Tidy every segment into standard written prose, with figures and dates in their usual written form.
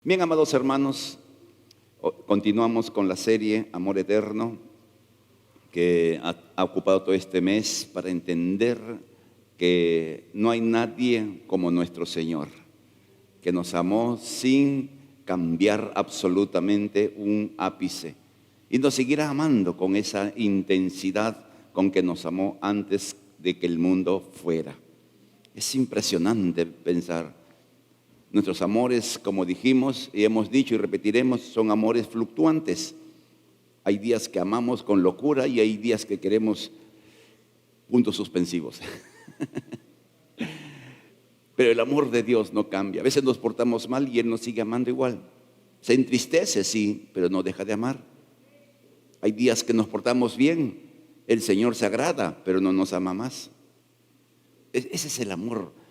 Bien, amados hermanos, continuamos con la serie Amor Eterno que ha ocupado todo este mes para entender que no hay nadie como nuestro Señor, que nos amó sin cambiar absolutamente un ápice y nos seguirá amando con esa intensidad con que nos amó antes de que el mundo fuera. Es impresionante pensar. Nuestros amores, como dijimos y hemos dicho y repetiremos, son amores fluctuantes. Hay días que amamos con locura y hay días que queremos puntos suspensivos. Pero el amor de Dios no cambia. A veces nos portamos mal y Él nos sigue amando igual. Se entristece, sí, pero no deja de amar. Hay días que nos portamos bien, el Señor se agrada, pero no nos ama más. Ese es el amor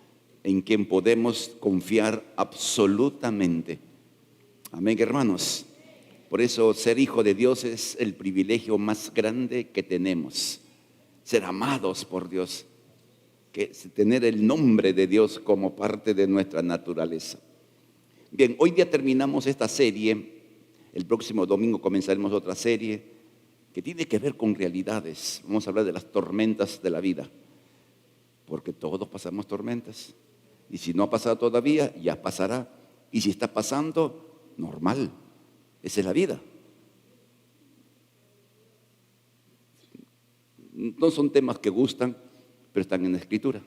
en quien podemos confiar absolutamente. Amén, hermanos. Por eso ser hijo de Dios es el privilegio más grande que tenemos. Ser amados por Dios, que tener el nombre de Dios como parte de nuestra naturaleza. Bien, hoy día terminamos esta serie. El próximo domingo comenzaremos otra serie que tiene que ver con realidades. Vamos a hablar de las tormentas de la vida, porque todos pasamos tormentas. Y si no ha pasado todavía, ya pasará. Y si está pasando, normal. Esa es la vida. No son temas que gustan, pero están en la Escritura.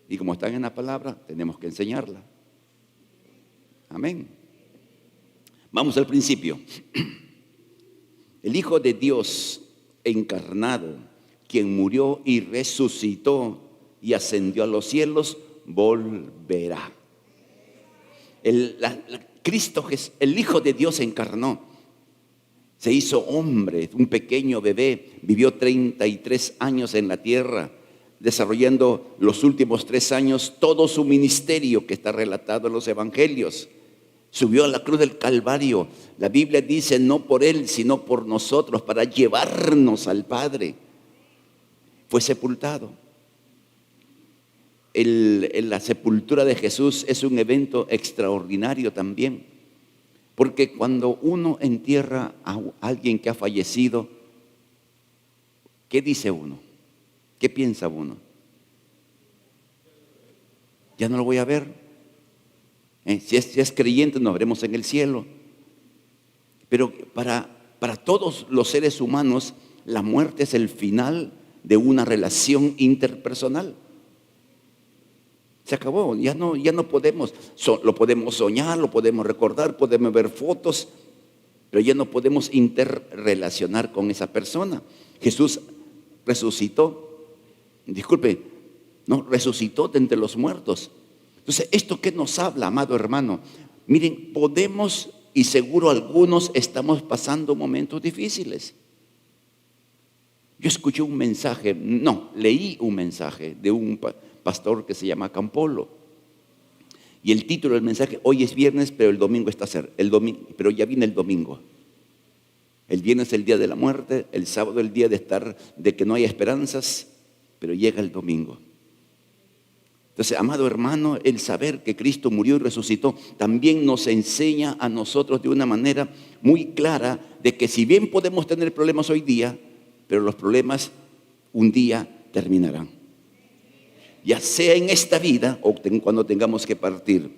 Y como están en la palabra, tenemos que enseñarla. Amén. Vamos al principio. El Hijo de Dios encarnado, quien murió y resucitó y ascendió a los cielos, volverá. Cristo, el Hijo de Dios, se encarnó, se hizo hombre, un pequeño bebé, vivió 33 años en la tierra, desarrollando los últimos 3 años todo su ministerio que está relatado en los evangelios. Subió a la cruz del Calvario. La Biblia dice, no por Él, sino por nosotros, para llevarnos al Padre. Fue sepultado. La sepultura de Jesús es un evento extraordinario también, porque cuando uno entierra a alguien que ha fallecido, ¿qué dice uno? ¿Qué piensa uno? Ya no lo voy a ver. Si es creyente, nos veremos en el cielo. Pero para todos los seres humanos, la muerte es el final de una relación interpersonal. Se acabó, ya no podemos, lo podemos soñar, lo podemos recordar, podemos ver fotos, pero ya no podemos interrelacionar con esa persona. Jesús resucitó, resucitó de entre los muertos. Entonces, ¿esto qué nos habla, amado hermano? Miren, podemos, y seguro algunos estamos pasando momentos difíciles. Yo escuché un mensaje, leí un mensaje de un pastor que se llama Campolo. Y el título del mensaje, hoy es viernes, pero el domingo está cerca. Pero ya viene el domingo. El viernes es el día de la muerte, el sábado el día de que no hay esperanzas, pero llega el domingo. Entonces, amado hermano, el saber que Cristo murió y resucitó también nos enseña a nosotros de una manera muy clara de que si bien podemos tener problemas hoy día, pero los problemas un día terminarán. Ya sea en esta vida o cuando tengamos que partir.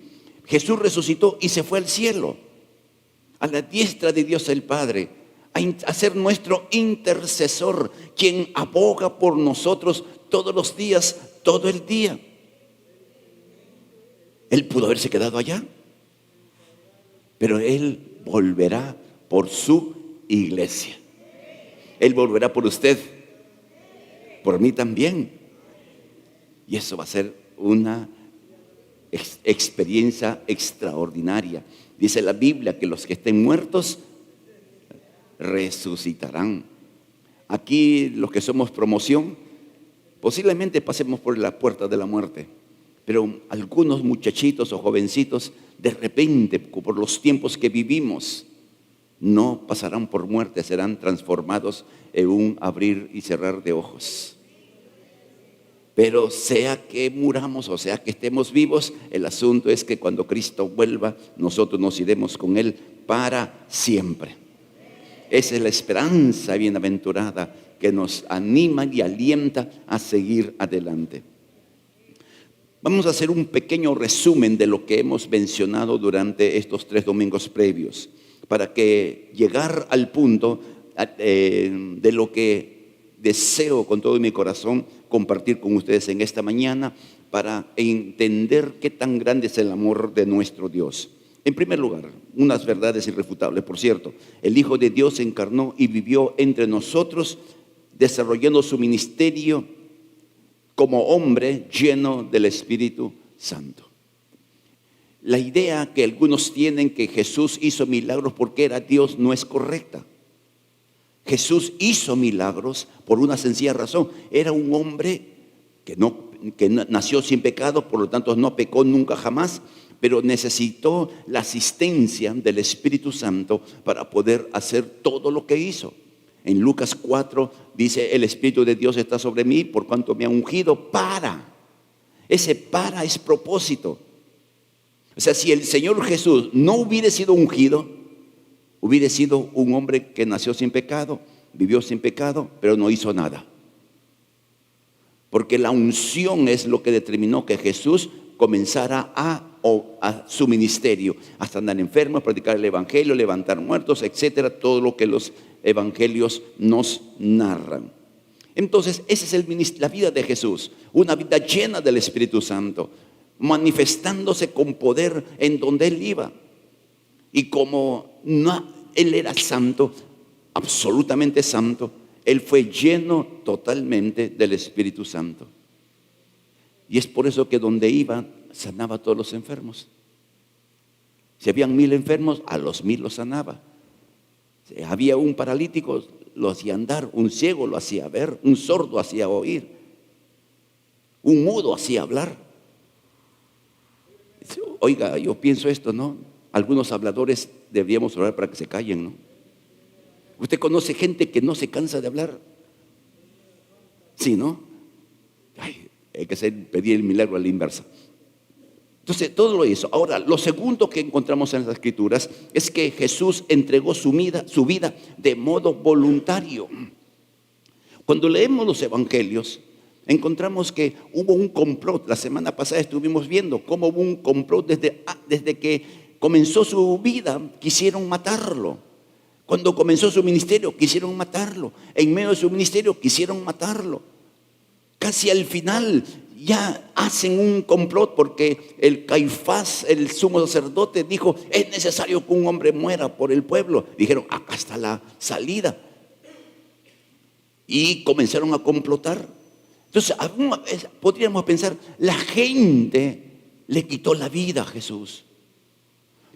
Jesús resucitó y se fue al cielo, a la diestra de Dios el Padre, a ser nuestro intercesor, quien aboga por nosotros todos los días, todo el día. Él pudo haberse quedado allá, pero Él volverá por su iglesia. Él volverá por usted, por mí también. Y eso va a ser una experiencia extraordinaria. Dice la Biblia que los que estén muertos resucitarán. Aquí los que somos promoción, posiblemente pasemos por la puerta de la muerte, pero algunos muchachitos o jovencitos, de repente, por los tiempos que vivimos, no pasarán por muerte, serán transformados en un abrir y cerrar de ojos. Pero sea que muramos o sea que estemos vivos, el asunto es que cuando Cristo vuelva, nosotros nos iremos con Él para siempre. Esa es la esperanza bienaventurada que nos anima y alienta a seguir adelante. Vamos a hacer un pequeño resumen de lo que hemos mencionado durante estos 3 domingos previos, para que llegar al punto de lo que deseo con todo mi corazón compartir con ustedes en esta mañana, para entender qué tan grande es el amor de nuestro Dios. En primer lugar, unas verdades irrefutables. Por cierto, el Hijo de Dios se encarnó y vivió entre nosotros, desarrollando su ministerio como hombre lleno del Espíritu Santo. La idea que algunos tienen que Jesús hizo milagros porque era Dios no es correcta. Jesús hizo milagros por una sencilla razón. Era un hombre que nació sin pecado, por lo tanto no pecó nunca jamás, pero necesitó la asistencia del Espíritu Santo para poder hacer todo lo que hizo. En Lucas 4 dice: el Espíritu de Dios está sobre mí por cuanto me ha ungido para. Ese para es propósito. O sea, si el Señor Jesús no hubiera sido ungido, hubiera sido un hombre que nació sin pecado, vivió sin pecado, pero no hizo nada. Porque la unción es lo que determinó que Jesús comenzara a su ministerio, hasta andar enfermos, predicar el evangelio, levantar muertos, etcétera, todo lo que los evangelios nos narran. Entonces, esa es la vida de Jesús, una vida llena del Espíritu Santo, manifestándose con poder en donde Él iba. Y como Él era santo, absolutamente santo, Él fue lleno totalmente del Espíritu Santo. Y es por eso que donde iba, sanaba a todos los enfermos. Si habían 1000 enfermos, a los 1000 los sanaba. Si había un paralítico, lo hacía andar. Un ciego lo hacía ver. Un sordo hacía oír. Un mudo hacía hablar. Oiga, yo pienso esto, ¿no? Algunos habladores deberíamos orar para que se callen, ¿no? ¿Usted conoce gente que no se cansa de hablar? Sí, ¿no? Ay, hay que pedir el milagro a la inversa. Entonces, todo lo hizo. Ahora, lo segundo que encontramos en las Escrituras es que Jesús entregó su vida de modo voluntario. Cuando leemos los evangelios, encontramos que hubo un complot. La semana pasada estuvimos viendo cómo hubo un complot desde que comenzó su vida, quisieron matarlo. Cuando comenzó su ministerio, quisieron matarlo. En medio de su ministerio, quisieron matarlo. Casi al final ya hacen un complot porque el Caifás, el sumo sacerdote, dijo: es necesario que un hombre muera por el pueblo. Dijeron: acá está la salida. Y comenzaron a complotar. Entonces, podríamos pensar, la gente le quitó la vida a Jesús.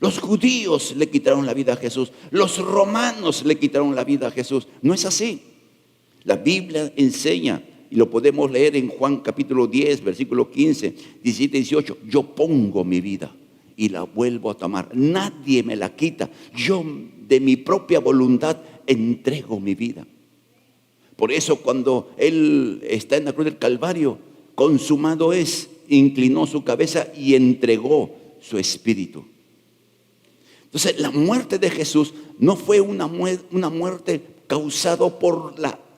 Los judíos le quitaron la vida a Jesús. Los romanos le quitaron la vida a Jesús. No es así. La Biblia enseña, y lo podemos leer en Juan capítulo 10, versículo 15, 17 y 18. Yo pongo mi vida y la vuelvo a tomar. Nadie me la quita. Yo de mi propia voluntad entrego mi vida. Por eso cuando Él está en la cruz del Calvario, consumado es, inclinó su cabeza y entregó su espíritu. Entonces, la muerte de Jesús no fue una muerte causada por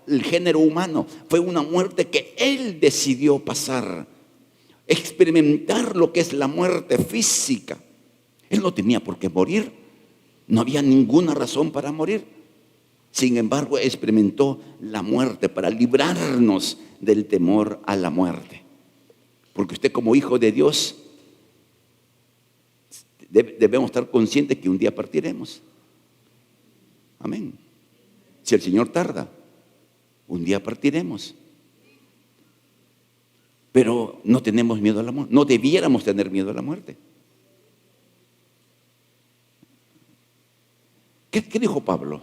el género humano. Fue una muerte que Él decidió pasar, experimentar lo que es la muerte física. Él no tenía por qué morir. No había ninguna razón para morir. Sin embargo, experimentó la muerte para librarnos del temor a la muerte. Porque usted, como hijo de Dios, debemos estar conscientes que un día partiremos. Amén. Si el Señor tarda, un día partiremos. Pero no tenemos miedo a la muerte. No debiéramos tener miedo a la muerte. ¿Qué dijo Pablo?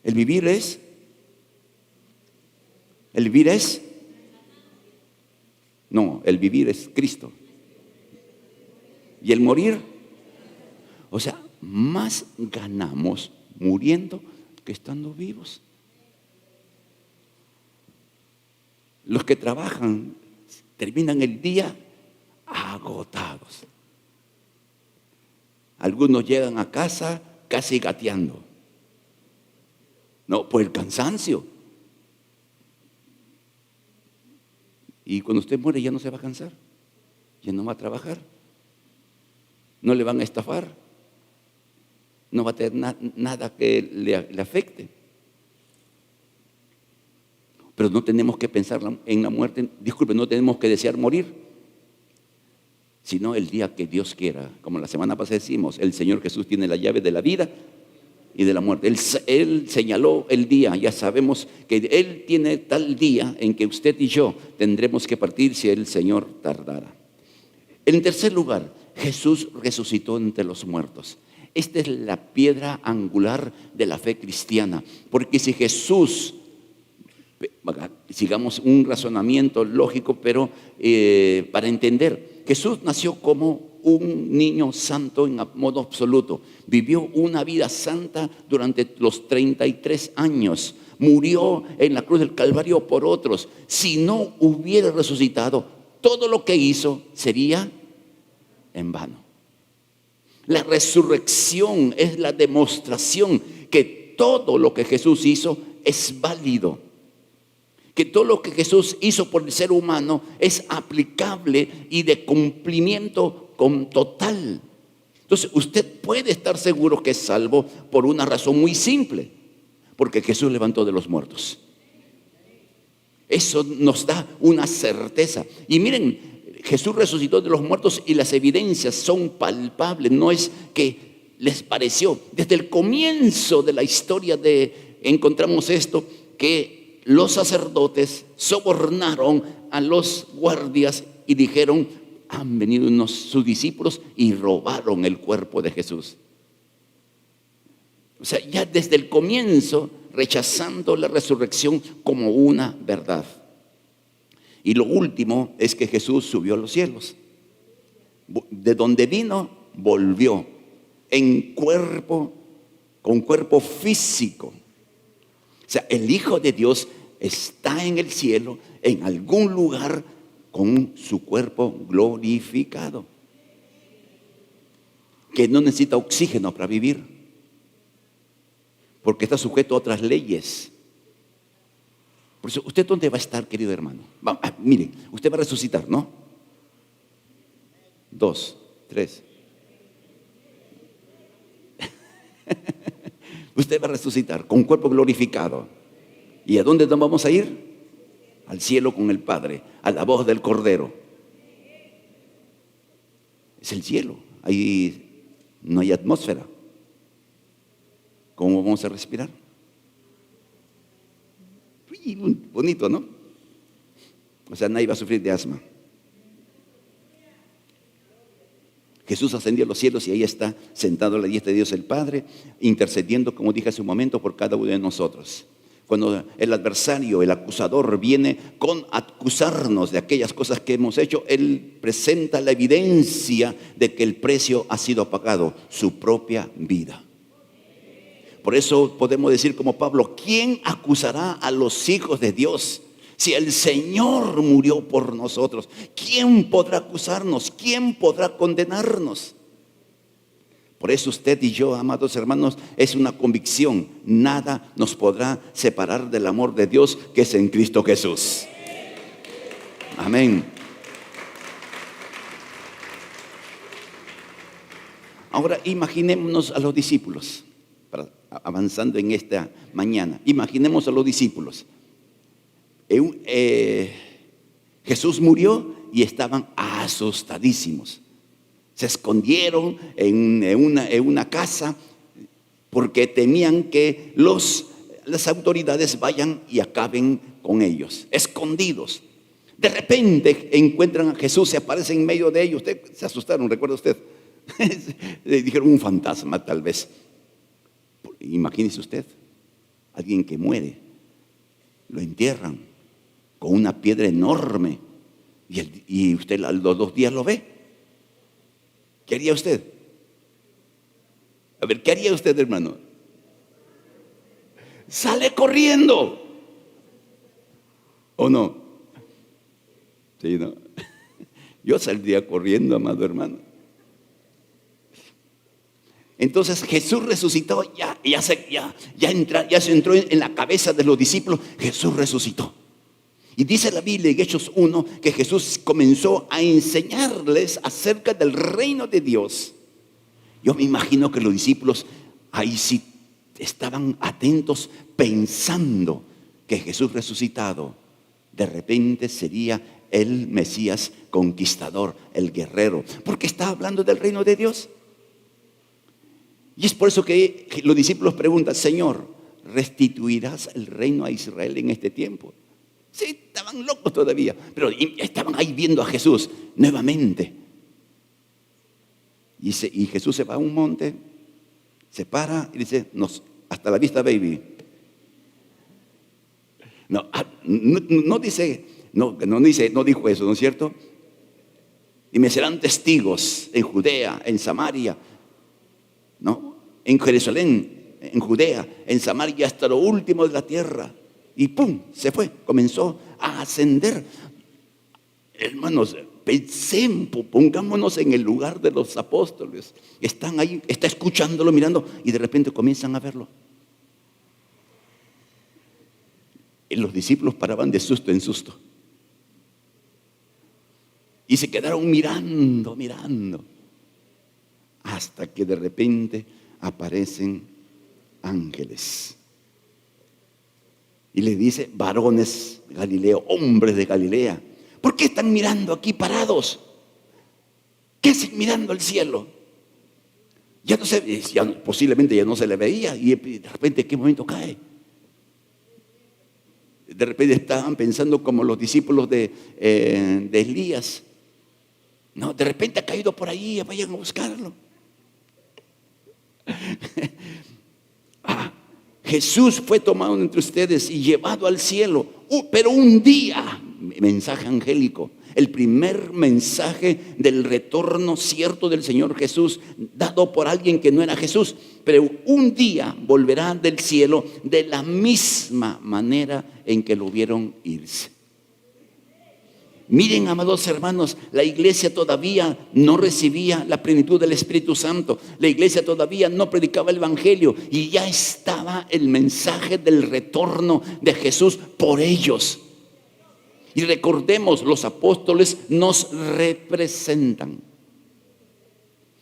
El vivir es Cristo. Y el morir, o sea, más ganamos muriendo que estando vivos. Los que trabajan terminan el día agotados. Algunos llegan a casa casi gateando. No, por el cansancio. Y cuando usted muere ya no se va a cansar, ya no va a trabajar, no le van a estafar, no va a tener nada que le afecte. Pero no tenemos que pensar en la muerte, disculpe, no tenemos que desear morir, sino el día que Dios quiera. Como la semana pasada decimos, el Señor Jesús tiene la llave de la vida y de la muerte. Él señaló el día, ya sabemos que Él tiene tal día en que usted y yo tendremos que partir si el Señor tardara. En tercer lugar, Jesús resucitó entre los muertos. Esta es la piedra angular de la fe cristiana, porque si Jesús, sigamos un razonamiento lógico, pero para entender, Jesús nació como un niño santo en modo absoluto, vivió una vida santa durante los 33 años, murió en la cruz del Calvario por otros. Si no hubiera resucitado, todo lo que hizo sería en vano. La resurrección es la demostración que todo lo que Jesús hizo es válido, que todo lo que Jesús hizo por el ser humano es aplicable y de cumplimiento total. Entonces usted puede estar seguro que es salvo por una razón muy simple, porque Jesús levantó de los muertos. Eso nos da una certeza. Y miren, Jesús resucitó de los muertos y las evidencias son palpables. No es que les pareció. Desde el comienzo de la historia encontramos esto, que los sacerdotes sobornaron a los guardias y dijeron: han venido sus discípulos y robaron el cuerpo de Jesús. O sea, ya desde el comienzo rechazando la resurrección como una verdad. Y lo último es que Jesús subió a los cielos. De donde vino, volvió en cuerpo, con cuerpo físico. O sea, el Hijo de Dios está en el cielo, en algún lugar, con su cuerpo glorificado, que no necesita oxígeno para vivir, porque está sujeto a otras leyes. Por eso, ¿usted dónde va a estar, querido hermano? Mire, usted va a resucitar, ¿no? 2, 3. Usted va a resucitar con cuerpo glorificado. ¿Y a dónde nos vamos a ir? Al cielo con el Padre, a la voz del Cordero. Es el cielo, ahí no hay atmósfera. ¿Cómo vamos a respirar? Bonito, ¿no? O sea, nadie va a sufrir de asma. Jesús ascendió a los cielos y ahí está sentado a la diestra de Dios el Padre, intercediendo, como dije hace un momento, por cada uno de nosotros. Cuando el adversario, el acusador, viene con acusarnos de aquellas cosas que hemos hecho, Él presenta la evidencia de que el precio ha sido pagado, su propia vida. Por eso podemos decir como Pablo: ¿quién acusará a los hijos de Dios? Si el Señor murió por nosotros, ¿quién podrá acusarnos? ¿Quién podrá condenarnos? Por eso usted y yo, amados hermanos, es una convicción: nada nos podrá separar del amor de Dios que es en Cristo Jesús. Amén. Ahora imaginémonos a los discípulos, avanzando en esta mañana. Imaginemos a los discípulos. Jesús murió y estaban asustadísimos. Se escondieron en una casa porque temían que las autoridades vayan y acaben con ellos, escondidos. De repente encuentran a Jesús, se aparece en medio de ellos. Se asustaron, ¿recuerda usted? Le dijeron un fantasma tal vez. Imagínese usted, alguien que muere, lo entierran con una piedra enorme y usted a los 2 días lo ve. ¿Qué haría usted? A ver, ¿qué haría usted, hermano? Sale corriendo, ¿o no? Sí, ¿no? Yo saldría corriendo, amado hermano. Entonces Jesús resucitó, ya se entró en la cabeza de los discípulos. Jesús resucitó. Y dice la Biblia en Hechos 1 que Jesús comenzó a enseñarles acerca del reino de Dios. Yo me imagino que los discípulos ahí sí estaban atentos, pensando que Jesús resucitado de repente sería el Mesías conquistador, el guerrero, porque está hablando del reino de Dios. Y es por eso que los discípulos preguntan: Señor, ¿restituirás el reino a Israel en este tiempo? Sí, estaban locos todavía, pero estaban ahí viendo a Jesús nuevamente. Y Jesús se va a un monte, se para y dice: hasta la vista, baby. No dijo eso, ¿no es cierto? Y me serán testigos en Judea, en Samaria, ¿no? En Jerusalén, en Judea, en Samaria, hasta lo último de la tierra. Y ¡pum! Se fue, comenzó a ascender. Hermanos, pongámonos en el lugar de los apóstoles. Están ahí, está escuchándolo, mirando, y de repente comienzan a verlo. Y los discípulos paraban de susto en susto. Y se quedaron mirando, hasta que de repente aparecen ángeles. Y le dice: varones de Galilea, hombres de Galilea, ¿por qué están mirando aquí parados? ¿Qué hacen mirando al cielo? Posiblemente ya no se le veía, y de repente, ¿en qué momento cae? De repente estaban pensando como los discípulos de Elías. No, de repente ha caído por ahí, vayan a buscarlo. Jesús fue tomado entre ustedes y llevado al cielo. Pero un día, mensaje angélico, el primer mensaje del retorno cierto del Señor Jesús, dado por alguien que no era Jesús. Pero un día volverá del cielo de la misma manera en que lo vieron irse. Miren, amados hermanos, la iglesia todavía no recibía la plenitud del Espíritu Santo. La iglesia todavía no predicaba el Evangelio, y ya estaba el mensaje del retorno de Jesús por ellos. Y recordemos, los apóstoles nos representan.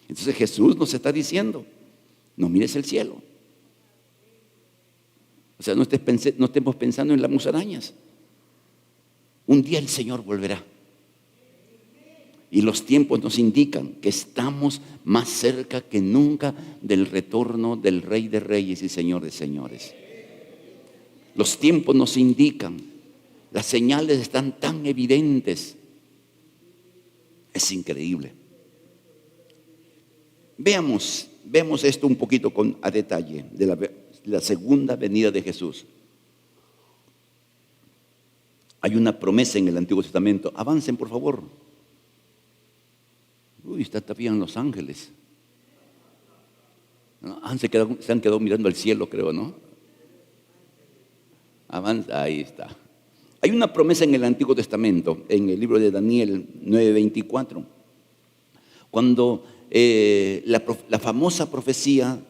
Entonces Jesús nos está diciendo: no mires el cielo. O sea, no estemos pensando en las musarañas. Un día el Señor volverá. Y los tiempos nos indican que estamos más cerca que nunca del retorno del Rey de Reyes y Señor de Señores. Los tiempos nos indican, las señales están tan evidentes. Es increíble. Veamos esto un poquito a detalle de la segunda venida de Jesús. Hay una promesa en el Antiguo Testamento. Avancen, por favor. Está todavía en Los Ángeles. Se han quedado mirando al cielo, creo, ¿no? Avanza, ahí está. Hay una promesa en el Antiguo Testamento, en el libro de Daniel 9:24, cuando la famosa profecía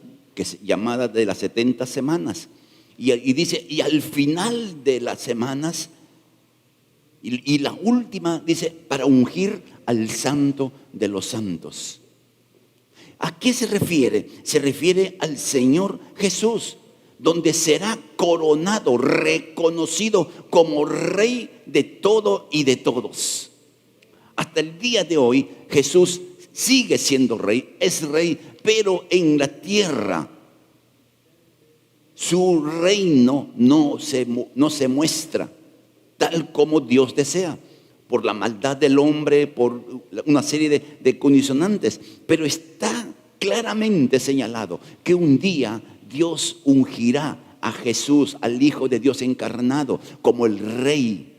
llamada de las 70 semanas, y dice: y al final de las semanas, y la última, dice, para ungir al Santo de los Santos. ¿A qué se refiere? Se refiere al Señor Jesús, donde será coronado, reconocido como Rey de todo y de todos. Hasta el día de hoy, Jesús sigue siendo Rey, es Rey, pero en la tierra su reino no se muestra tal como Dios desea, por la maldad del hombre, por una serie de condicionantes. Pero está claramente señalado que un día Dios ungirá a Jesús, al Hijo de Dios encarnado, como el Rey.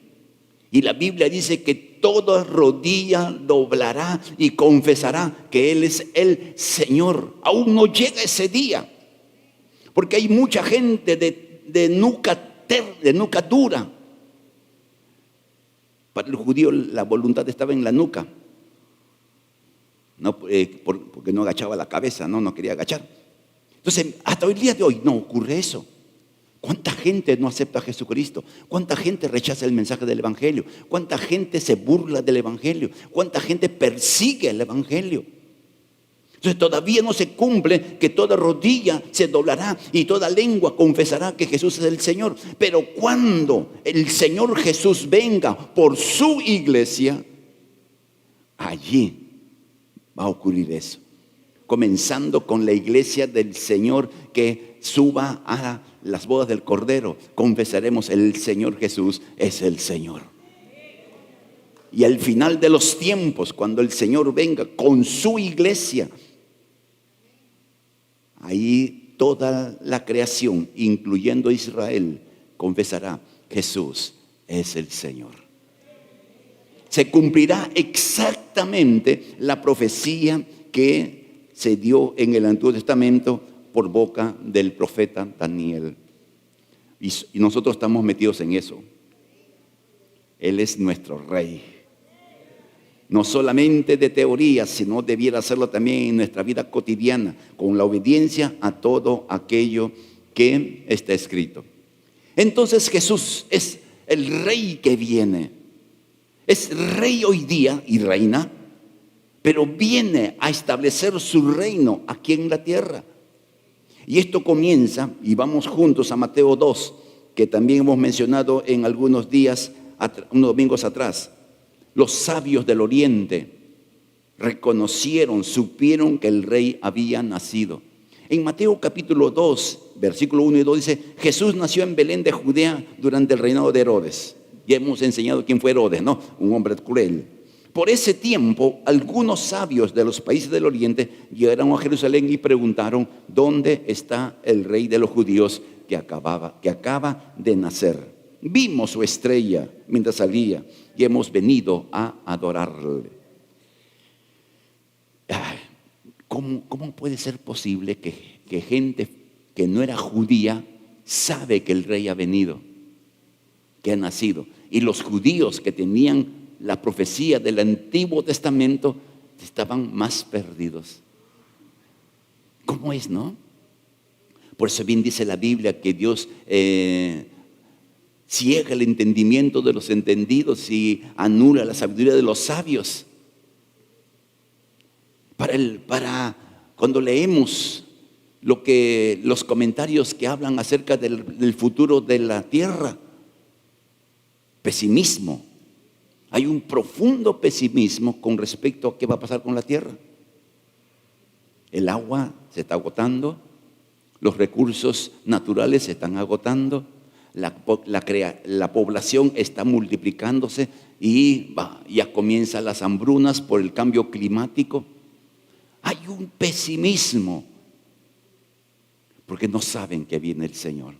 Y la Biblia dice que toda rodilla doblará y confesará que Él es el Señor. Aún no llega ese día, porque hay mucha gente de nuca dura, Para el judío la voluntad estaba en la nuca, no, porque no agachaba la cabeza, no quería agachar. Entonces, hasta el día de hoy no ocurre eso. ¿Cuánta gente no acepta a Jesucristo? ¿Cuánta gente rechaza el mensaje del Evangelio? ¿Cuánta gente se burla del Evangelio? ¿Cuánta gente persigue el Evangelio? Entonces todavía no se cumple que toda rodilla se doblará y toda lengua confesará que Jesús es el Señor. Pero cuando el Señor Jesús venga por su iglesia, allí va a ocurrir eso. Comenzando con la iglesia del Señor que suba a las bodas del Cordero, confesaremos: el Señor Jesús es el Señor. Y al final de los tiempos, cuando el Señor venga con su iglesia, ahí toda la creación, incluyendo Israel, confesará: Jesús es el Señor. Se cumplirá exactamente la profecía que se dio en el Antiguo Testamento por boca del profeta Daniel. Y nosotros estamos metidos en eso. Él es nuestro rey. No solamente de teoría, sino debiera hacerlo también en nuestra vida cotidiana, con la obediencia a todo aquello que está escrito. Entonces Jesús es el rey que viene. Es rey hoy día y reina, pero viene a establecer su reino aquí en la tierra. Y esto comienza, y vamos juntos a Mateo 2, que también hemos mencionado en algunos días, unos domingos atrás. Los sabios del oriente reconocieron, supieron que el rey había nacido. En Mateo capítulo 2, versículo 1 y 2 dice: Jesús nació en Belén de Judea durante el reinado de Herodes. Ya hemos enseñado quién fue Herodes, ¿no? Un hombre cruel. Por ese tiempo, algunos sabios de los países del oriente llegaron a Jerusalén y preguntaron: ¿dónde está el rey de los judíos que acaba de nacer? Vimos su estrella mientras salía y hemos venido a adorarle. ¿Cómo puede ser posible que gente que no era judía sabe que el rey ha venido, que ha nacido? Y los judíos que tenían la profecía del Antiguo Testamento estaban más perdidos. ¿Cómo es, no? Por eso bien dice la Biblia que Dios ciega el entendimiento de los entendidos y anula la sabiduría de los sabios. Para cuando leemos los comentarios que hablan acerca del futuro de la tierra, pesimismo. Hay un profundo pesimismo con respecto a qué va a pasar con la tierra. El agua se está agotando, los recursos naturales se están agotando, la población está multiplicándose y ya comienzan las hambrunas por el cambio climático. Hay un pesimismo porque no saben que viene el Señor.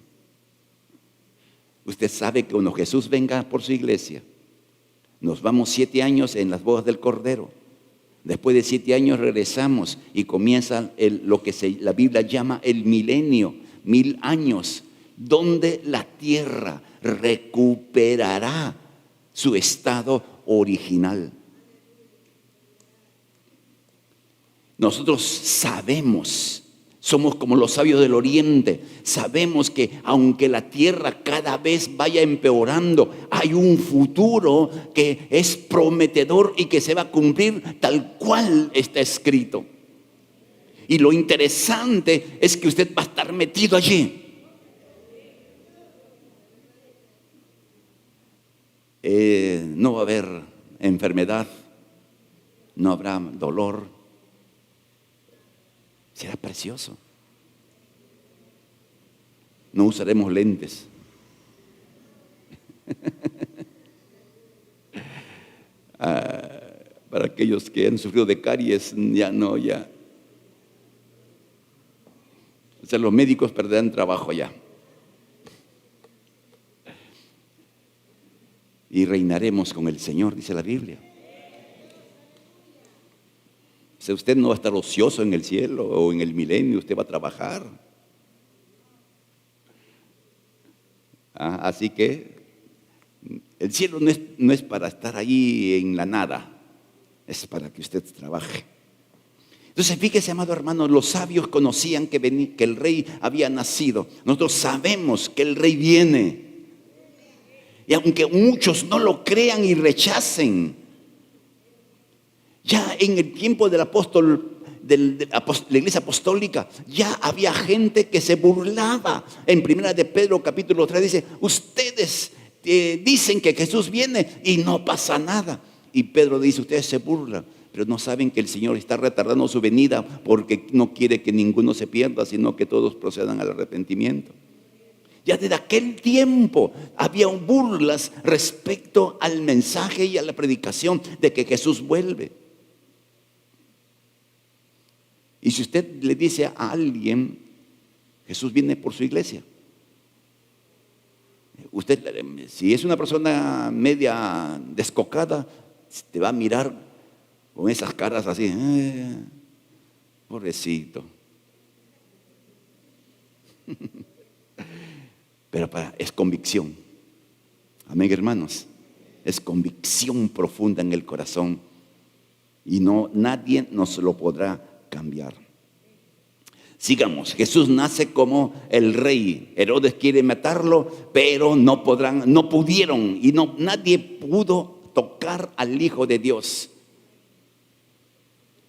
Usted sabe que cuando Jesús venga por su iglesia, nos vamos 7 años en las bodas del Cordero. Después de 7 años regresamos y comienza lo que la Biblia llama el milenio, 1000 años, donde la tierra recuperará su estado original. Nosotros sabemos, somos como los sabios del oriente, sabemos que aunque la tierra cada vez vaya empeorando, hay un futuro que es prometedor y que se va a cumplir tal cual está escrito. Y lo interesante es que usted va a estar metido allí. No va a haber enfermedad, no habrá dolor. Será precioso. No usaremos lentes. Para aquellos que han sufrido de caries, O sea, los médicos perderán trabajo ya. Y reinaremos con el Señor, dice la Biblia. O sea, usted no va a estar ocioso en el cielo o en el milenio, usted va a trabajar. Así que El cielo no es para estar ahí en la nada, es para que usted trabaje. Entonces, fíjese, amado hermano, los sabios conocían que el rey había nacido. Nosotros sabemos que el rey viene. Y aunque muchos no lo crean y rechacen, ya en el tiempo del apóstol, de la iglesia apostólica, ya había gente que se burlaba. En primera de Pedro capítulo 3 dice: ustedes dicen que Jesús viene y no pasa nada. Y Pedro dice: ustedes se burlan, pero no saben que el Señor está retardando su venida porque no quiere que ninguno se pierda, sino que todos procedan al arrepentimiento. Ya desde aquel tiempo había burlas respecto al mensaje y a la predicación de que Jesús vuelve. Y si usted le dice a alguien: Jesús viene por su iglesia, usted, si es una persona media descocada, te va a mirar con esas caras así: pobrecito. Pero es convicción. Amén, hermanos. Es convicción profunda en el corazón. Y nadie nos lo podrá cambiar. Sigamos. Jesús nace como el rey. Herodes quiere matarlo, pero no pudieron. Y nadie pudo tocar al Hijo de Dios.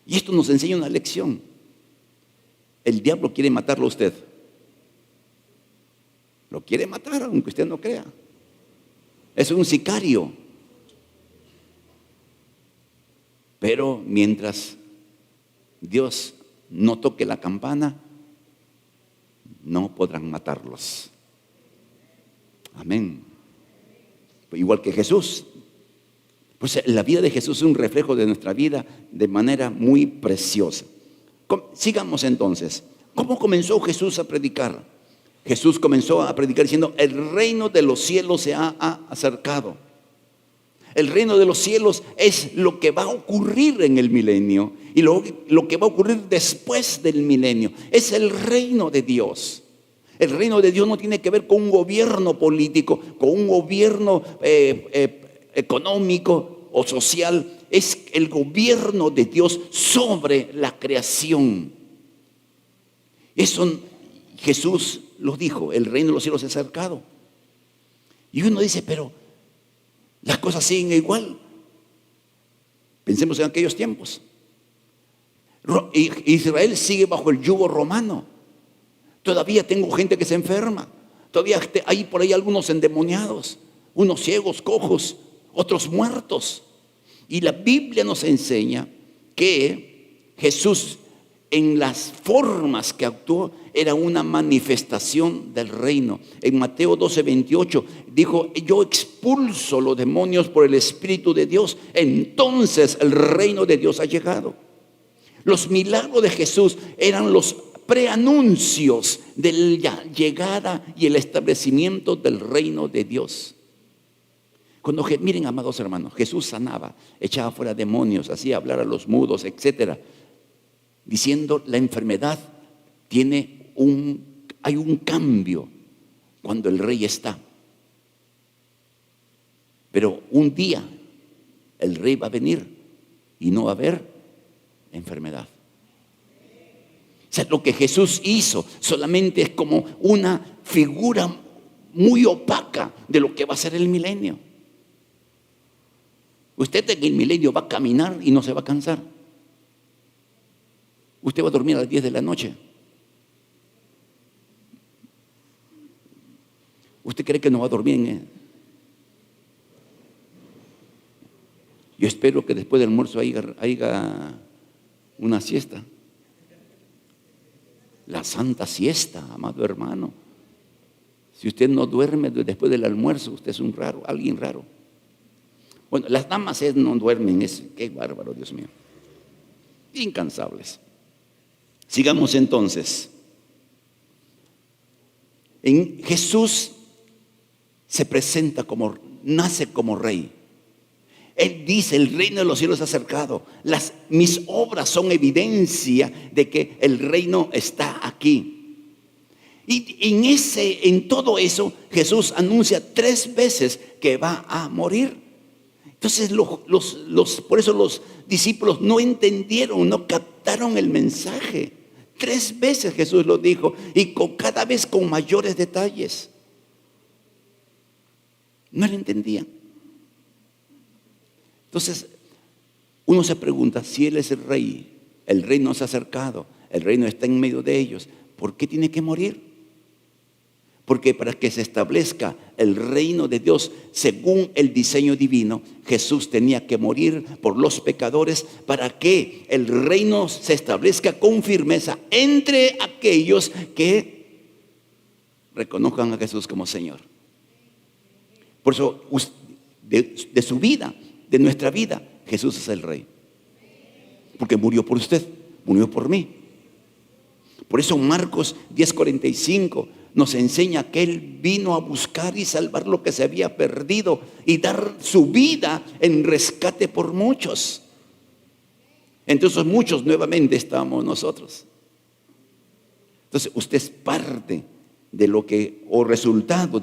Y esto nos enseña una lección. El diablo quiere matarlo a usted. Lo quiere matar, aunque usted no crea. Es un sicario. Pero mientras Dios no toque la campana, no podrán matarlos. Amén. Igual que Jesús. Pues la vida de Jesús es un reflejo de nuestra vida de manera muy preciosa. Sigamos entonces. ¿Cómo comenzó Jesús a predicar? Jesús comenzó a predicar diciendo: el reino de los cielos se ha acercado. El reino de los cielos es lo que va a ocurrir en el milenio y lo que va a ocurrir después del milenio. Es el reino de Dios. El reino de Dios no tiene que ver con un gobierno político, con un gobierno económico o social. Es el gobierno de Dios sobre la creación. Eso Jesús lo dijo: el reino de los cielos se ha acercado. Y uno dice: pero las cosas siguen igual. Pensemos en aquellos tiempos. Israel sigue bajo el yugo romano. Todavía tengo gente que se enferma. Todavía hay por ahí algunos endemoniados, unos ciegos, cojos, otros muertos. Y la Biblia nos enseña que Jesús, en las formas que actuó, era una manifestación del reino. En Mateo 12:28 dijo: yo expulso los demonios por el Espíritu de Dios, entonces el reino de Dios ha llegado. Los milagros de Jesús eran los preanuncios de la llegada y el establecimiento del reino de Dios. Miren, amados hermanos, Jesús sanaba, echaba fuera demonios, hacía hablar a los mudos, etcétera, diciendo: la enfermedad hay un cambio cuando el rey está. Pero un día el rey va a venir y no va a haber enfermedad. O sea, lo que Jesús hizo solamente es como una figura muy opaca de lo que va a ser el milenio. Usted en el milenio va a caminar y no se va a cansar. Usted va a dormir a las 10 de la noche. ¿Usted cree que no va a dormir? Yo espero que después del almuerzo haya una siesta. La santa siesta, amado hermano. Si usted no duerme después del almuerzo, usted es alguien raro. Bueno, las damas no duermen, qué bárbaro, Dios mío. Incansables. Sigamos entonces. En Jesús se presenta nace como rey. Él dice: el reino de los cielos se ha acercado. Mis obras son evidencia de que el reino está aquí. Y en todo eso, Jesús anuncia 3 veces que va a morir. Entonces, por eso los discípulos no entendieron, no captaron el mensaje. 3 veces Jesús lo dijo, y cada vez con mayores detalles. No lo entendían. Entonces, uno se pregunta, si Él es el reino se ha acercado, el reino está en medio de ellos, ¿por qué tiene que morir? Porque para que se establezca el reino de Dios según el diseño divino, Jesús tenía que morir por los pecadores para que el reino se establezca con firmeza entre aquellos que reconozcan a Jesús como Señor. Por eso, de su vida, de nuestra vida, Jesús es el Rey. Porque murió por usted, murió por mí. Por eso Marcos 10:45 nos enseña que Él vino a buscar y salvar lo que se había perdido y dar su vida en rescate por muchos. Entonces muchos nuevamente estábamos nosotros. Entonces usted es parte de lo que, resultado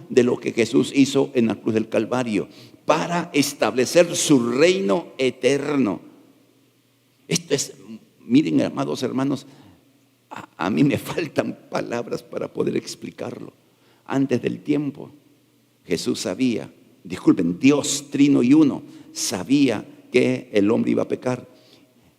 de lo que Jesús hizo en la cruz del Calvario para establecer su reino eterno. Esto es, miren, amados hermanos, a mí me faltan palabras para poder explicarlo. Antes del tiempo, Jesús sabía, Dios trino y uno, sabía que el hombre iba a pecar.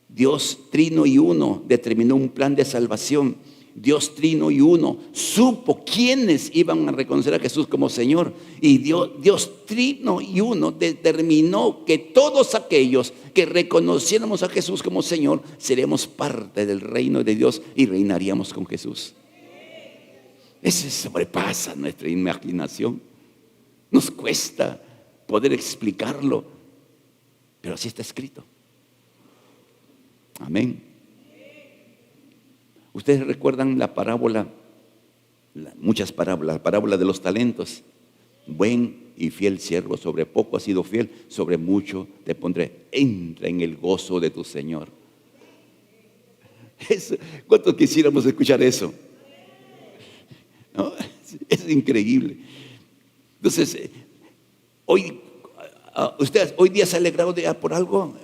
Dios trino y uno determinó un plan de salvación. Dios trino y uno supo quiénes iban a reconocer a Jesús como Señor. Y Dios trino y uno determinó que todos aquellos que reconociéramos a Jesús como Señor, seremos parte del reino de Dios y reinaríamos con Jesús. Eso sobrepasa nuestra imaginación. Nos cuesta poder explicarlo, pero así está escrito. Amén. Ustedes recuerdan la parábola, muchas parábolas, la parábola de los talentos. Buen y fiel siervo, sobre poco has sido fiel, sobre mucho te pondré. Entra en el gozo de tu Señor. ¿Cuántos quisiéramos escuchar eso? ¿No? Es increíble. Entonces, ¿usted hoy día se ha alegrado por algo?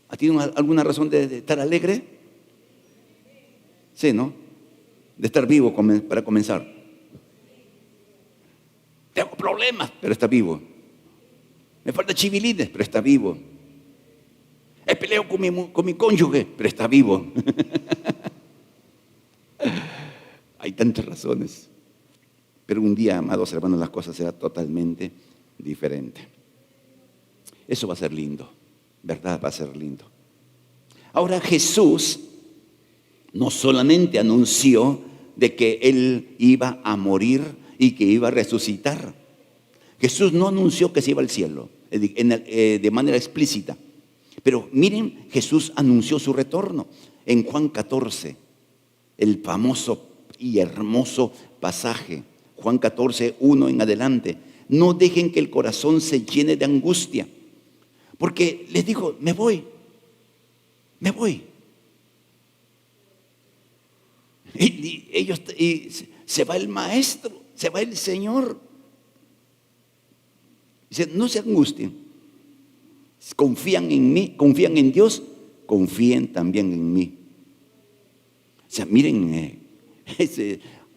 ¿Ha tenido alguna razón de estar alegre? Sí, ¿no? De estar vivo para comenzar. Tengo problemas, pero está vivo. Me falta chivilines, pero está vivo. He peleado con mi cónyuge, pero está vivo. Hay tantas razones. Pero un día, amados hermanos, las cosas serán totalmente diferentes. Eso va a ser lindo, ¿verdad? Va a ser lindo. Ahora Jesús no solamente anunció de que Él iba a morir y que iba a resucitar. Jesús no anunció que se iba al cielo de manera explícita. Pero miren, Jesús anunció su retorno en Juan 14, el famoso y hermoso pasaje. Juan 14, 1 en adelante. No dejen que el corazón se llene de angustia. Porque les dijo, me voy. Y se va el maestro, se va el Señor. Dice, no se angustien. Confían en mí, confían en Dios, confíen también en mí. O sea, miren,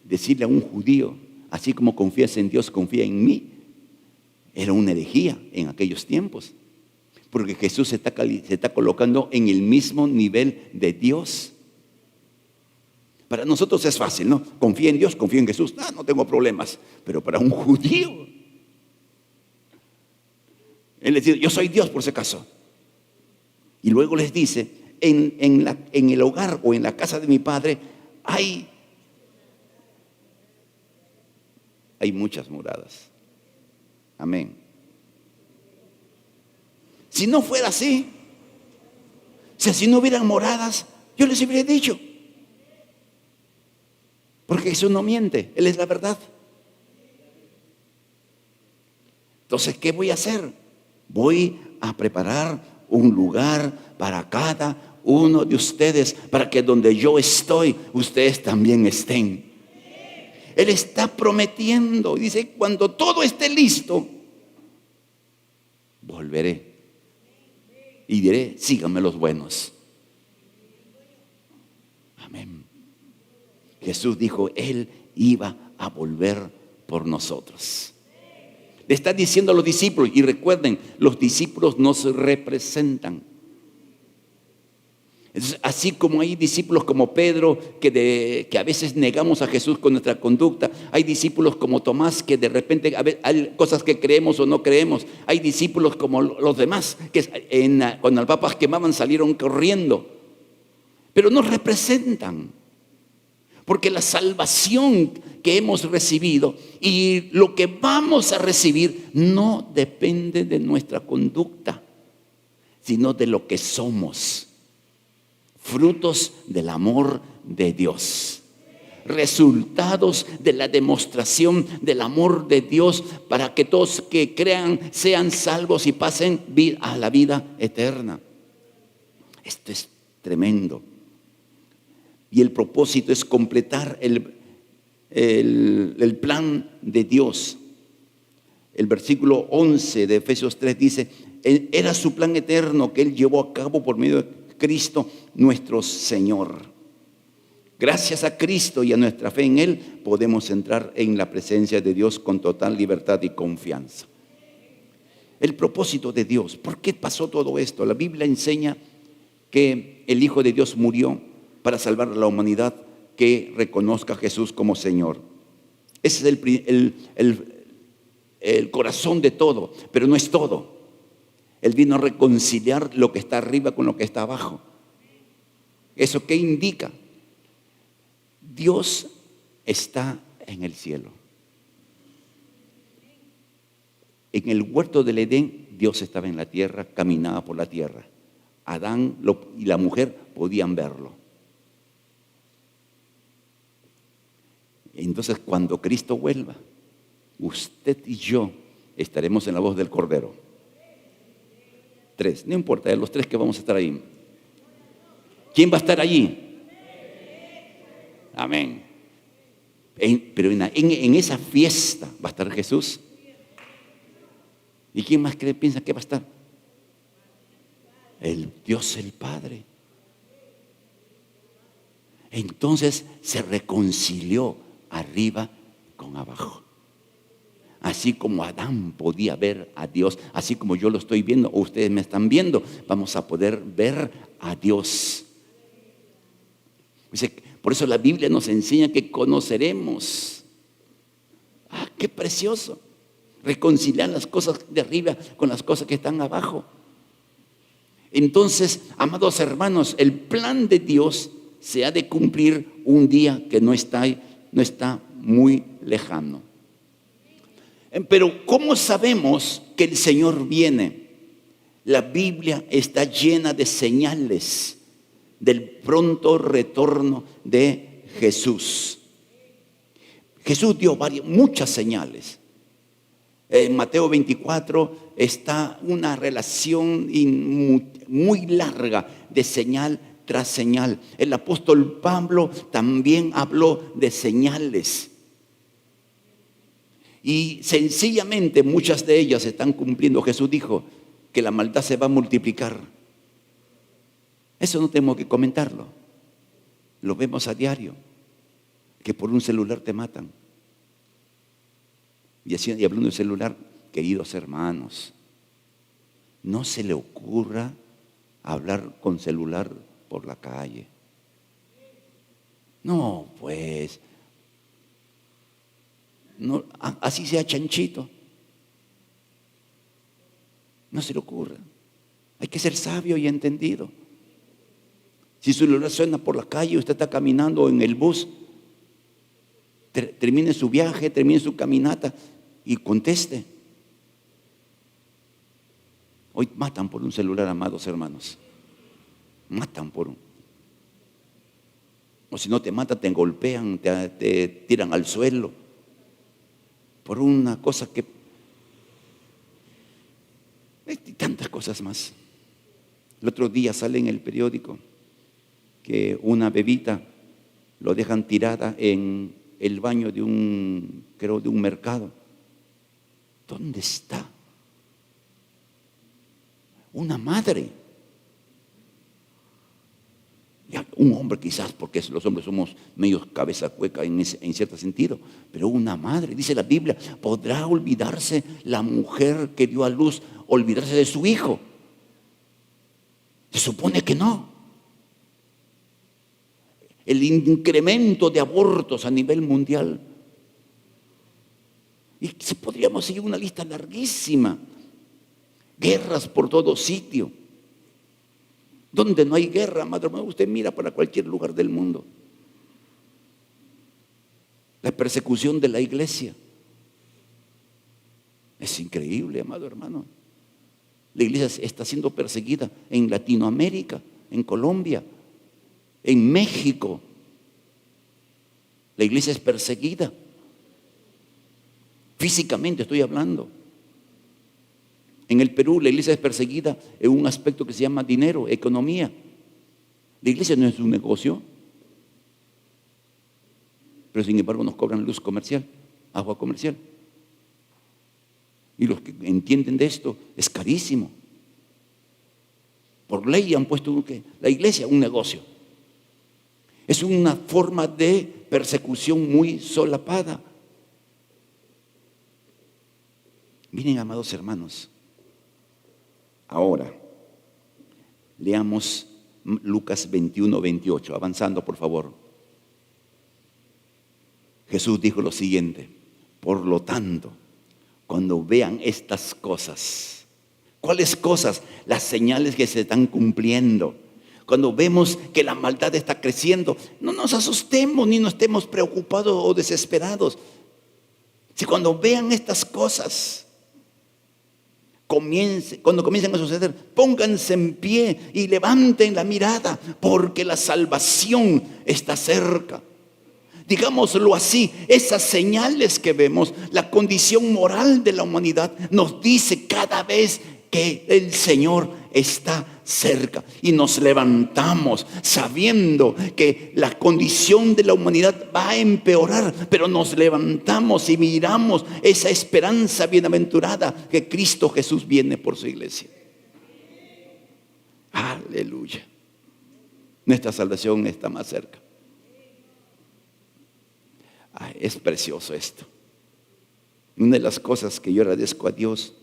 decirle a un judío, así como confías en Dios, confía en mí, era una herejía en aquellos tiempos. Porque Jesús se está colocando en el mismo nivel de Dios. Para nosotros es fácil, ¿no? Confía en Dios, confía en Jesús. No tengo problemas. Pero para un judío, Él les dice, yo soy Dios por si acaso. Y luego les dice, en el hogar o en la casa de mi Padre hay muchas moradas. Amén. Si no fuera así, si no hubieran moradas, yo les hubiera dicho. Porque Jesús no miente, Él es la verdad. Entonces, ¿qué voy a hacer? Voy a preparar un lugar para cada uno de ustedes, para que donde yo estoy, ustedes también estén. Él está prometiendo, dice, cuando todo esté listo, volveré y diré, síganme los buenos. Amén. Jesús dijo, Él iba a volver por nosotros. Le está diciendo a los discípulos, y recuerden, los discípulos nos representan. Entonces, así como hay discípulos como Pedro, que a veces negamos a Jesús con nuestra conducta, hay discípulos como Tomás, que de repente hay cosas que creemos o no creemos, hay discípulos como los demás, que cuando al papas quemaban salieron corriendo, pero nos representan. Porque la salvación que hemos recibido y lo que vamos a recibir no depende de nuestra conducta, sino de lo que somos. Frutos del amor de Dios. Resultados de la demostración del amor de Dios para que todos que crean sean salvos y pasen a la vida eterna. Esto es tremendo. Y el propósito es completar el plan de Dios. El versículo 11 de Efesios 3 dice, era su plan eterno que Él llevó a cabo por medio de Cristo nuestro Señor. Gracias a Cristo y a nuestra fe en Él podemos entrar en la presencia de Dios con total libertad y confianza. El propósito de Dios. ¿Por qué pasó todo esto? La Biblia enseña que el Hijo de Dios murió para salvar a la humanidad que reconozca a Jesús como Señor. Ese es el corazón de todo, pero no es todo. Él vino a reconciliar lo que está arriba con lo que está abajo. ¿Eso qué indica? Dios está en el cielo. En el huerto del Edén, Dios estaba en la tierra, caminaba por la tierra. Adán y la mujer podían verlo. Entonces, cuando Cristo vuelva, usted y yo estaremos en la voz del Cordero. 3, no importa, de los 3 que vamos a estar ahí. ¿Quién va a estar allí? Amén. Pero en esa fiesta va a estar Jesús. ¿Y quién más piensa que va a estar? El Dios el Padre. Entonces se reconcilió arriba con abajo. Así como Adán podía ver a Dios, así como yo lo estoy viendo o ustedes me están viendo, vamos a poder ver a Dios. Por eso la Biblia nos enseña que conoceremos. Qué precioso. Reconciliar las cosas de arriba con las cosas que están abajo. Entonces, amados hermanos, el plan de Dios se ha de cumplir un día que no está muy lejano. Pero ¿cómo sabemos que el Señor viene? La Biblia está llena de señales del pronto retorno de Jesús. Jesús dio muchas señales. En Mateo 24 está una relación muy larga de señal tras señal. El apóstol Pablo también habló de señales. Y sencillamente muchas de ellas se están cumpliendo. Jesús dijo que la maldad se va a multiplicar. Eso no tengo que comentarlo. Lo vemos a diario. Que por un celular te matan. Y hablando de celular, queridos hermanos, no se le ocurra hablar con celular por la calle. No, pues, no, así sea chanchito. No se le ocurra. Hay que ser sabio y entendido. Si su celular suena por la calle, usted está caminando en el bus, termine su viaje, termine su caminata y conteste. Hoy matan por un celular, amados hermanos. Matan por un. O si no te matan, te golpean, te tiran al suelo. Por una cosa que. Y tantas cosas más. El otro día sale en el periódico que una bebita lo dejan tirada en el baño de un mercado. ¿Dónde está una madre? Ya, un hombre quizás, porque los hombres somos medio cabeza hueca en cierto sentido, pero una madre, dice la Biblia, ¿podrá olvidarse la mujer que dio a luz, olvidarse de su hijo? Se supone que no. El incremento de abortos a nivel mundial. Y podríamos seguir una lista larguísima. Guerras por todo sitio. Donde no hay guerra, madre mía, usted mira para cualquier lugar del mundo. La persecución de la iglesia. Es increíble, amado hermano. La iglesia está siendo perseguida en Latinoamérica, en Colombia, en México. La iglesia es perseguida. Físicamente estoy hablando. En el Perú la iglesia es perseguida en un aspecto que se llama dinero, economía. La iglesia no es un negocio, pero sin embargo nos cobran luz comercial, agua comercial. Y los que entienden de esto, es carísimo. Por ley han puesto que la iglesia es un negocio. Es una forma de persecución muy solapada. Miren, amados hermanos, ahora leamos Lucas 21, 28, avanzando por favor. Jesús dijo lo siguiente: por lo tanto, cuando vean estas cosas, ¿cuáles cosas? Las señales que se están cumpliendo. Cuando vemos que la maldad está creciendo, no nos asustemos ni nos estemos preocupados o desesperados. Si cuando vean estas cosas, cuando comiencen a suceder, pónganse en pie y levanten la mirada, porque la salvación está cerca. Digámoslo así, esas señales que vemos, la condición moral de la humanidad nos dice cada vez que el Señor está cerca, y nos levantamos sabiendo que la condición de la humanidad va a empeorar, pero nos levantamos y miramos esa esperanza bienaventurada que Cristo Jesús viene por su iglesia. Aleluya. Nuestra salvación está más cerca. Es precioso esto. Una de las cosas que yo agradezco a Dios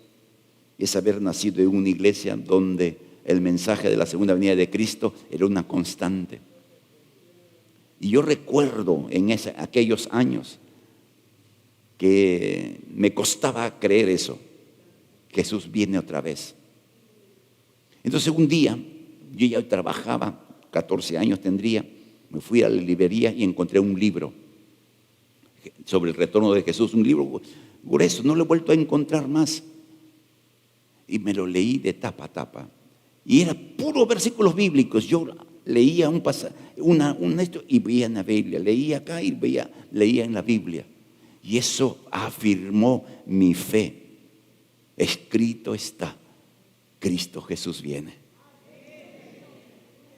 es haber nacido en una iglesia donde el mensaje de la segunda venida de Cristo era una constante. Y yo recuerdo en aquellos años que me costaba creer eso. Jesús viene otra vez. Entonces un día, yo ya trabajaba, 14 años tendría, me fui a la librería y encontré un libro sobre el retorno de Jesús, un libro grueso, no lo he vuelto a encontrar más. Y me lo leí de tapa a tapa. Y era puro versículos bíblicos. Yo leía un pasaje, esto, y veía en la Biblia. Leía acá y leía en la Biblia. Y eso afirmó mi fe. Escrito está: Cristo Jesús viene.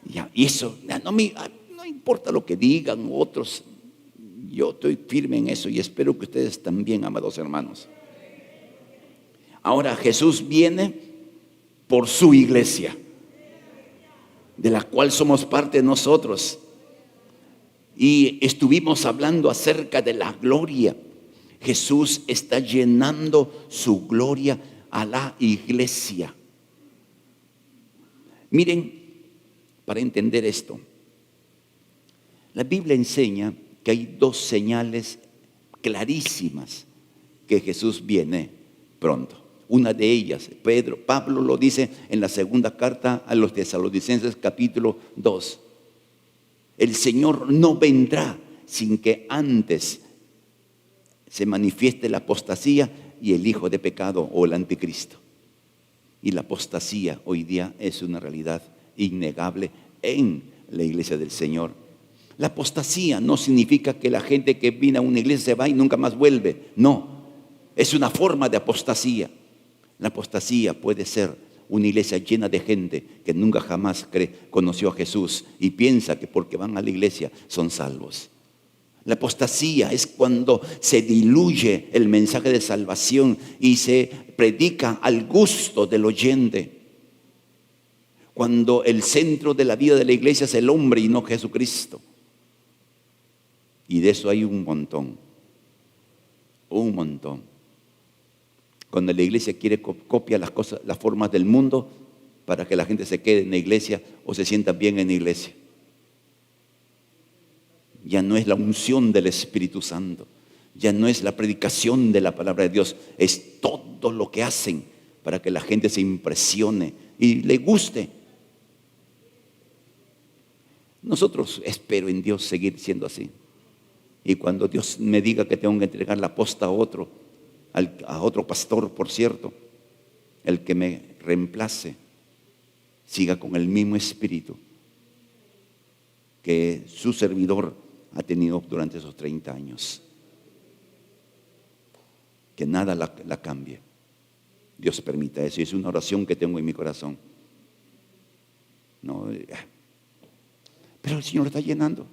Ya, y eso, no importa lo que digan otros. Yo estoy firme en eso y espero que ustedes también, amados hermanos. Ahora Jesús viene por su iglesia, de la cual somos parte nosotros. Y estuvimos hablando acerca de la gloria. Jesús está llenando su gloria a la iglesia. Miren, para entender esto, la Biblia enseña que hay dos señales clarísimas que Jesús viene pronto. Una de ellas, Pablo lo dice en la segunda carta a los Tesalonicenses, capítulo 2. El Señor no vendrá sin que antes se manifieste la apostasía y el hijo de pecado, o el anticristo. Y la apostasía hoy día es una realidad innegable en la iglesia del Señor. La apostasía no significa que la gente que viene a una iglesia se va y nunca más vuelve. No, es una forma de apostasía. La apostasía puede ser una iglesia llena de gente que nunca jamás conoció a Jesús y piensa que porque van a la iglesia son salvos. La apostasía es cuando se diluye el mensaje de salvación y se predica al gusto del oyente. Cuando el centro de la vida de la iglesia es el hombre y no Jesucristo. Y de eso hay un montón. Un montón. Cuando la iglesia quiere copia las cosas, las formas del mundo para que la gente se quede en la iglesia o se sienta bien en la iglesia. Ya no es la unción del Espíritu Santo, ya no es la predicación de la palabra de Dios, es todo lo que hacen para que la gente se impresione y le guste. Nosotros espero en Dios seguir siendo así. Y cuando Dios me diga que tengo que entregar la posta a otro pastor, por cierto, el que me reemplace, siga con el mismo espíritu que su servidor ha tenido durante esos 30 años. Que nada la cambie. Dios permita eso. Y es una oración que tengo en mi corazón. No, pero el Señor está llenando.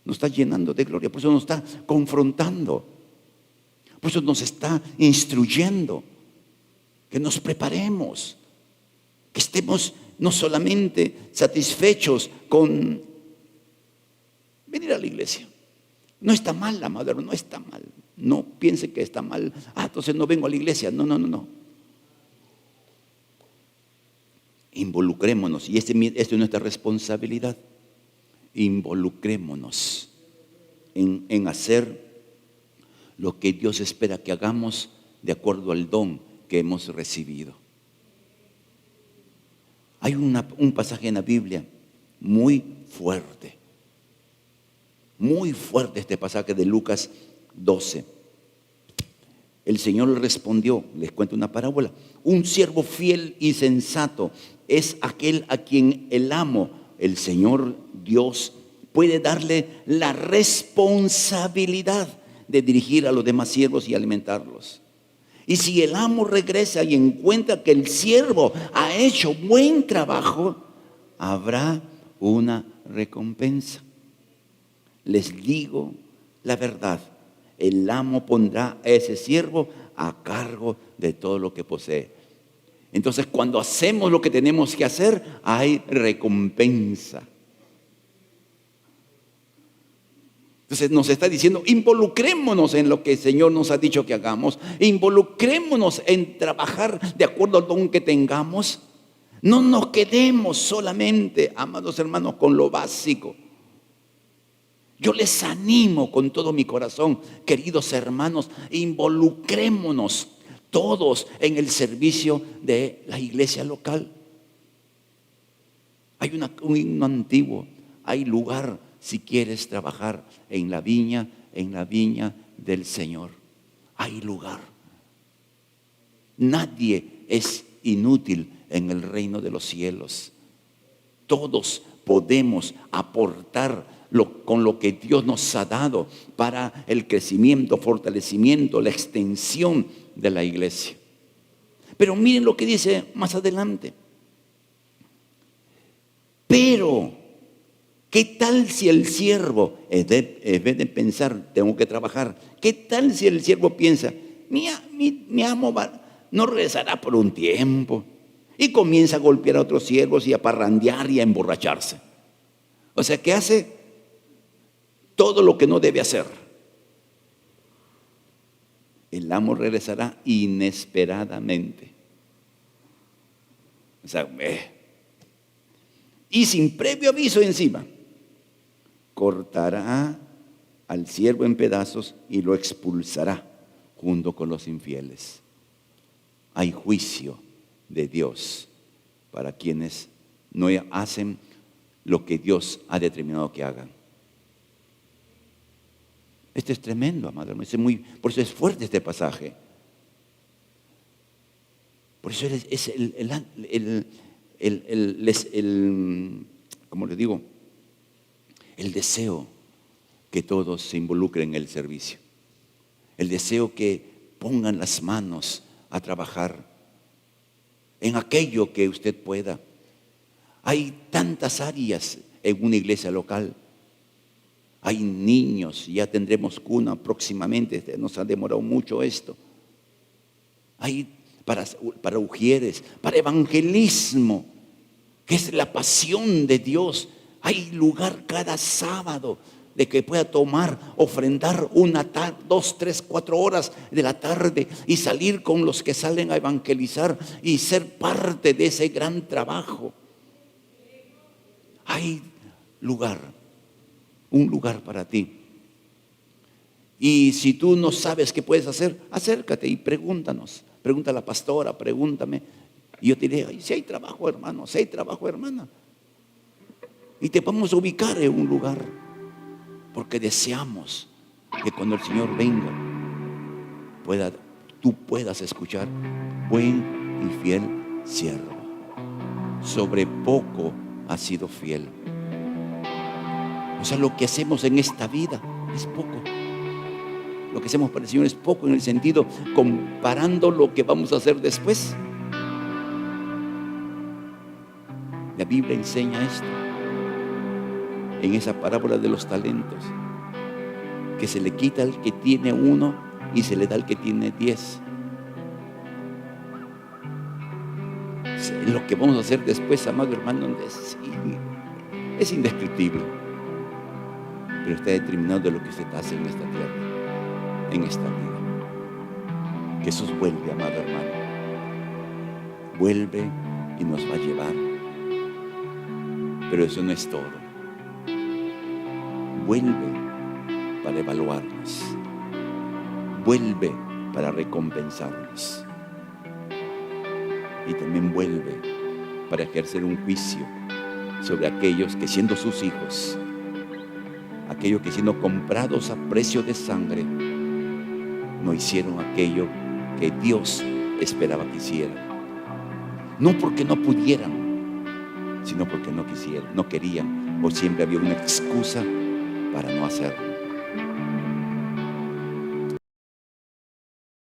Nos está llenando de gloria. Por eso nos está confrontando. Por eso nos está instruyendo. Que nos preparemos. Que estemos no solamente satisfechos con venir a la iglesia. No está mal, amado hermano, no está mal. No piense que está mal. Entonces no vengo a la iglesia. No. Involucrémonos. Y esta es nuestra responsabilidad. Involucrémonos en hacer lo que Dios espera que hagamos de acuerdo al don que hemos recibido. Hay un pasaje en la Biblia muy fuerte este pasaje de Lucas 12. El Señor le respondió, les cuento una parábola: un siervo fiel y sensato es aquel a quien el amo, el Señor Dios, puede darle la responsabilidad de dirigir a los demás siervos y alimentarlos. Y si el amo regresa y encuentra que el siervo ha hecho buen trabajo, habrá una recompensa. Les digo la verdad, el amo pondrá a ese siervo a cargo de todo lo que posee. Entonces, cuando hacemos lo que tenemos que hacer, hay recompensa. Entonces nos está diciendo, involucrémonos en lo que el Señor nos ha dicho que hagamos. Involucrémonos en trabajar de acuerdo al don que tengamos. No nos quedemos solamente, amados hermanos, con lo básico. Yo les animo con todo mi corazón, queridos hermanos, involucrémonos todos en el servicio de la iglesia local. Hay un himno antiguo, hay lugar si quieres trabajar en la viña del Señor. Hay lugar. Nadie es inútil en el reino de los cielos. Todos podemos aportar con lo que Dios nos ha dado para el crecimiento, fortalecimiento, la extensión de la iglesia. Pero miren lo que dice más adelante. Pero, ¿qué tal si el siervo, en vez de pensar, tengo que trabajar, qué tal si el siervo piensa, mi amo no regresará por un tiempo? Y comienza a golpear a otros siervos y a parrandear y a emborracharse. O sea, ¿qué hace? Todo lo que no debe hacer. El amo regresará inesperadamente. O sea, y sin previo aviso encima, cortará al siervo en pedazos y lo expulsará junto con los infieles. Hay juicio de Dios para quienes no hacen lo que Dios ha determinado que hagan. Esto es tremendo, amado hermano. Por eso es fuerte este pasaje. Por eso es como les digo, el deseo que todos se involucren en el servicio. El deseo que pongan las manos a trabajar. en aquello que usted pueda. Hay tantas áreas en una iglesia local. Hay niños, ya tendremos cuna próximamente, nos ha demorado mucho esto. Hay para ujieres, para evangelismo, que es la pasión de Dios. Hay lugar cada sábado de que pueda tomar, ofrendar 2, 3, 4 horas de la tarde y salir con los que salen a evangelizar y ser parte de ese gran trabajo. Hay lugar, un lugar para ti. Y si tú no sabes qué puedes hacer, acércate y pregúntanos. Pregunta a la pastora, pregúntame. Y yo te diré, si hay trabajo, hermano, si hay trabajo, hermana. Y te vamos a ubicar en un lugar. Porque deseamos que cuando el Señor venga, tú puedas escuchar: buen y fiel siervo, sobre poco has sido fiel. O sea, lo que hacemos en esta vida es poco. Lo que hacemos para el Señor es poco, en el sentido comparando lo que vamos a hacer después. La Biblia enseña esto en esa parábola de los talentos, que se le quita al que tiene 1 y se le da al que tiene 10. Lo que vamos a hacer después, amado hermano, es indescriptible, pero está determinado de lo que usted hace en esta tierra, en esta vida. Jesús vuelve, amado hermano, vuelve y nos va a llevar. Pero eso no es todo. Vuelve para evaluarnos, vuelve para recompensarnos, y también vuelve para ejercer un juicio sobre aquellos que, siendo sus hijos, aquellos que, siendo comprados a precio de sangre, no hicieron aquello que Dios esperaba que hicieran. No porque no pudieran, sino porque no quisieran, no querían, o siempre había una excusa para no hacerlo.